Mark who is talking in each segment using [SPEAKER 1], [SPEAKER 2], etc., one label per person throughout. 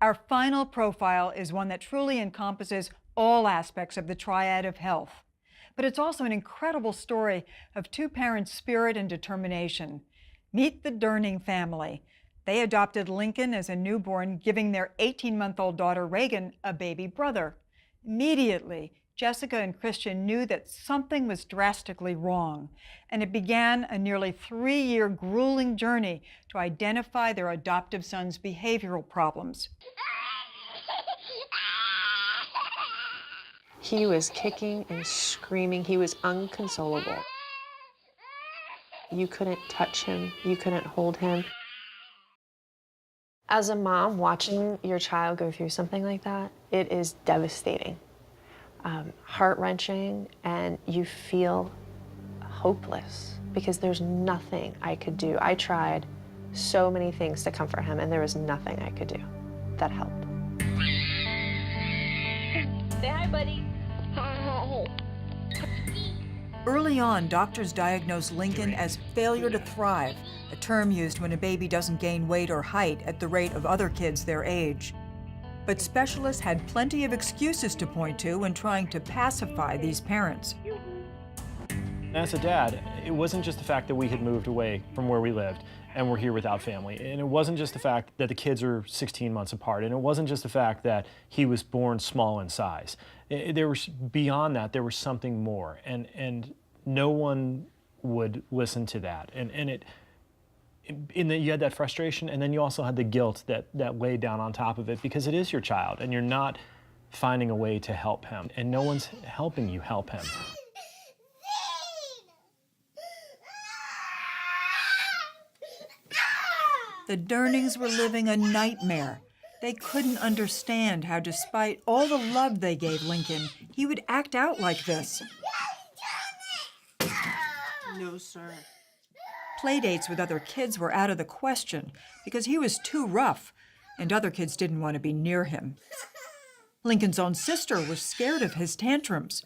[SPEAKER 1] Our final profile is one that truly encompasses all aspects of the triad of health. But it's also an incredible story of two parents' spirit and determination. Meet the Durning family. They adopted Lincoln as a newborn, giving their 18-month-old daughter Reagan a baby brother. Immediately, Jessica and Christian knew that something was drastically wrong, and it began a nearly 3-year grueling journey to identify their adoptive son's behavioral problems.
[SPEAKER 2] He was kicking and screaming. He was inconsolable. You couldn't touch him. You couldn't hold him. As a mom, watching your child go through something like that, it is devastating, heart-wrenching, and you feel hopeless because there's nothing I could do. I tried so many things to comfort him, and there was nothing I could do that helped.
[SPEAKER 3] Say hi, buddy.
[SPEAKER 1] Early on, doctors diagnosed Lincoln as failure to thrive, a term used when a baby doesn't gain weight or height at the rate of other kids their age. But specialists had plenty of excuses to point to when trying to pacify these parents.
[SPEAKER 4] As a dad, it wasn't just the fact that we had moved away from where we lived and were here without family. And it wasn't just the fact that the kids are 16 months apart. And it wasn't just the fact that he was born small in size. There was, beyond that, there was something more. And no one would listen to that. You had that frustration, and then you also had the guilt that laid down on top of it, because it is your child, and you're not finding a way to help him. And no one's helping you help him.
[SPEAKER 1] The Durnings were living a nightmare. They couldn't understand how, despite all the love they gave Lincoln, he would act out like this.
[SPEAKER 5] No, sir.
[SPEAKER 1] Playdates with other kids were out of the question because he was too rough, and other kids didn't want to be near him. Lincoln's own sister was scared of his tantrums.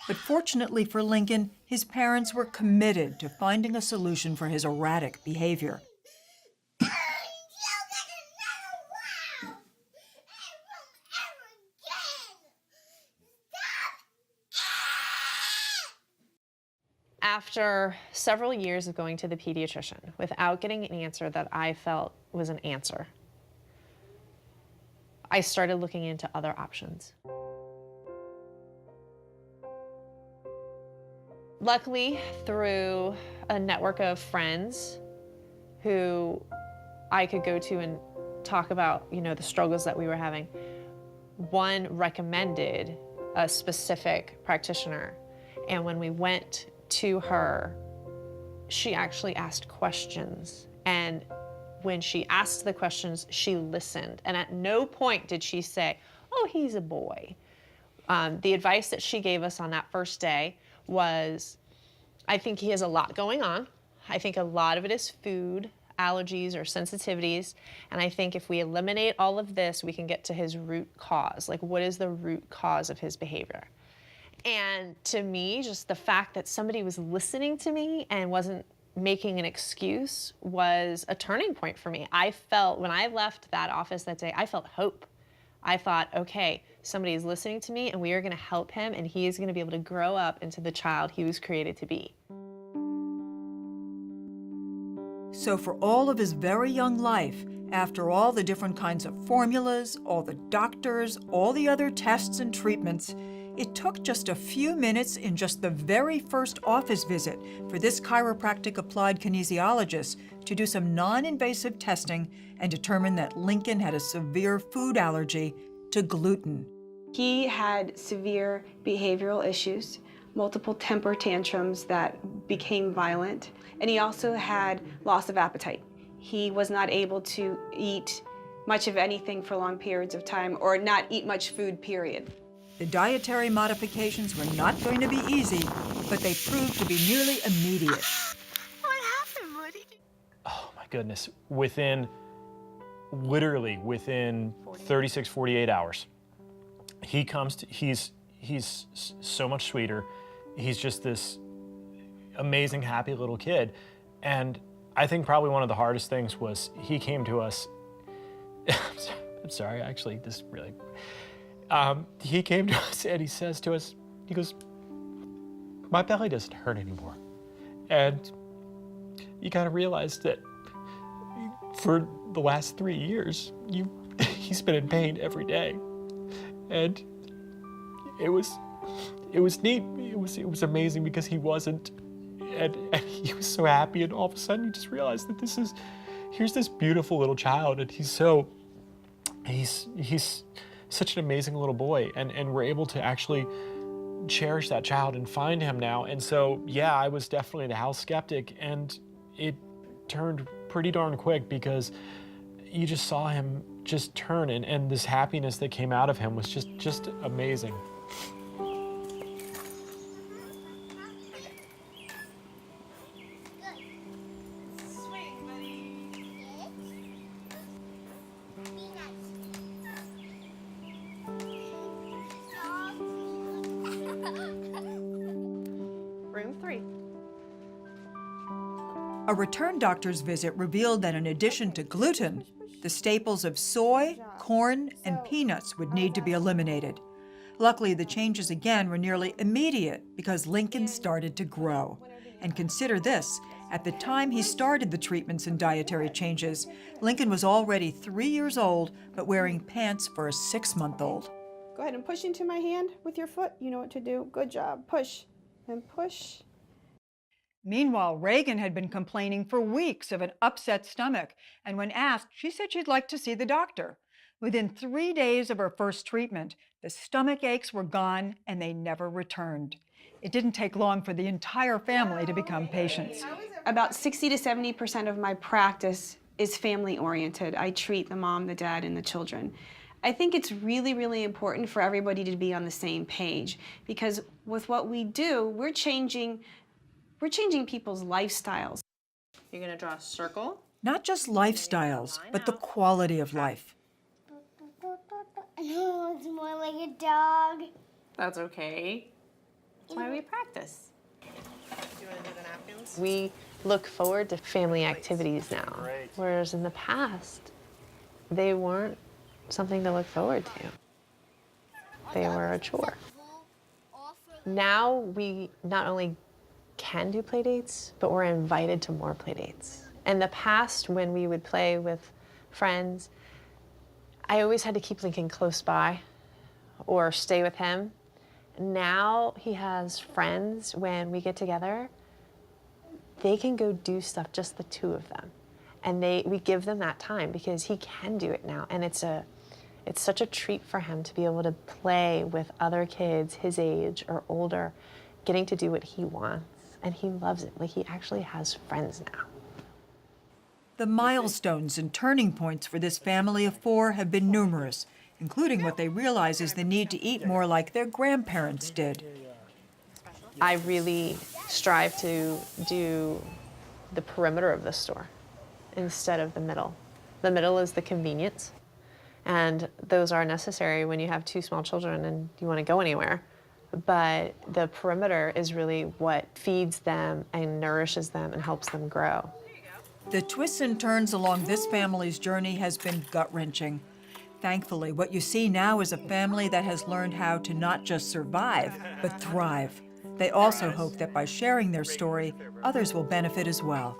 [SPEAKER 1] But fortunately for Lincoln, his parents were committed to finding a solution for his erratic behavior.
[SPEAKER 2] After several years of going to the pediatrician without getting an answer that I felt was an answer, I started looking into other options. Luckily, through a network of friends who I could go to and talk about, the struggles that we were having, one recommended a specific practitioner. And when we went to her, she actually asked questions. And when she asked the questions, she listened. And at no point did she say, "Oh, he's a boy." The advice that she gave us on that first day was, I think he has a lot going on. I think a lot of it is food, allergies, or sensitivities. And I think if we eliminate all of this, we can get to his root cause. Like, what is the root cause of his behavior? And to me, just the fact that somebody was listening to me and wasn't making an excuse was a turning point for me. I felt, when I left that office that day, I felt hope. I thought, okay, somebody is listening to me and we are gonna help him, and he is gonna be able to grow up into the child he was created to be.
[SPEAKER 1] So for all of his very young life, after all the different kinds of formulas, all the doctors, all the other tests and treatments, it took just a few minutes in just the very first office visit for this chiropractic applied kinesiologist to do some non-invasive testing and determine that Lincoln had a severe food allergy to gluten.
[SPEAKER 5] He had severe behavioral issues, multiple temper tantrums that became violent, and he also had loss of appetite. He was not able to eat much of anything for long periods of time, or not eat much food, period.
[SPEAKER 1] The dietary modifications were not going to be easy, but they proved to be nearly immediate.
[SPEAKER 3] What happened, buddy?
[SPEAKER 4] Oh my goodness. Literally within 36, 48 hours, he comes to, he's so much sweeter. He's just this amazing, happy little kid. And I think probably one of the hardest things was he came to us, I'm sorry, actually, this really, he came to us and he says to us, he goes, my belly doesn't hurt anymore. And you gotta realize that for the last 3 years, he's been in pain every day. And it was neat. It was amazing because he wasn't, and he was so happy, and all of a sudden you just realize that here's this beautiful little child, and he's such an amazing little boy, and we're able to actually cherish that child and find him now. And so, yeah, I was definitely the house skeptic, and it turned pretty darn quick because you just saw him just turn, and this happiness that came out of him was just amazing.
[SPEAKER 2] Room 3.
[SPEAKER 1] A return doctor's visit revealed that in addition to gluten, the staples of soy, corn, and peanuts would need to be eliminated. Luckily, the changes again were nearly immediate because Lincoln started to grow. And consider this, at the time he started the treatments and dietary changes, Lincoln was already 3 years old, but wearing pants for a 6-month-old.
[SPEAKER 5] Go ahead and push into my hand with your foot. You know what to do. Good job. Push and push.
[SPEAKER 1] Meanwhile, Reagan had been complaining for weeks of an upset stomach, and when asked, she said she'd like to see the doctor. Within 3 days of her first treatment, the stomach aches were gone and they never returned. It didn't take long for the entire family to become patients.
[SPEAKER 5] About 60 to 70% of my practice is family-oriented. I treat the mom, the dad, and the children. I think it's really, really important for everybody to be on the same page because with what we do, we're changing people's lifestyles.
[SPEAKER 2] You're gonna draw a circle.
[SPEAKER 1] Not just lifestyles, but the quality of life.
[SPEAKER 3] No, it's more like a dog.
[SPEAKER 2] That's okay. That's why we practice. Do you want to do the napkins? We look forward to family activities now, whereas in the past, they weren't something to look forward to. They were a chore. Now we not only can do play dates, but we're invited to more play dates. In the past, when we would play with friends, I always had to keep Lincoln close by or stay with him. Now he has friends. When we get together, they can go do stuff, just the two of them. And we give them that time because he can do it now. And it's such a treat for him to be able to play with other kids his age or older, getting to do what he wants. And he loves it. Like, he actually has friends now.
[SPEAKER 1] The milestones and turning points for this family of 4 have been numerous, including what they realize is the need to eat more like their grandparents did.
[SPEAKER 2] I really strive to do the perimeter of the store instead of the middle. The middle is the convenience, and those are necessary when you have 2 small children and you want to go anywhere. But the perimeter is really what feeds them and nourishes them and helps them grow.
[SPEAKER 1] The twists and turns along this family's journey has been gut-wrenching. Thankfully, what you see now is a family that has learned how to not just survive, but thrive. They also hope that by sharing their story, others will benefit as well.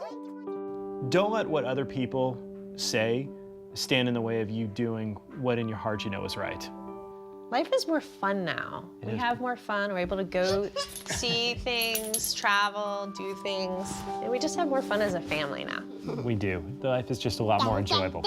[SPEAKER 4] Don't let what other people say stand in the way of you doing what in your heart you know is right.
[SPEAKER 2] Life is more fun now. We have more fun. We're able to go see things, travel, do things. And we just have more fun as a family now.
[SPEAKER 4] We do. Life is just a lot more enjoyable.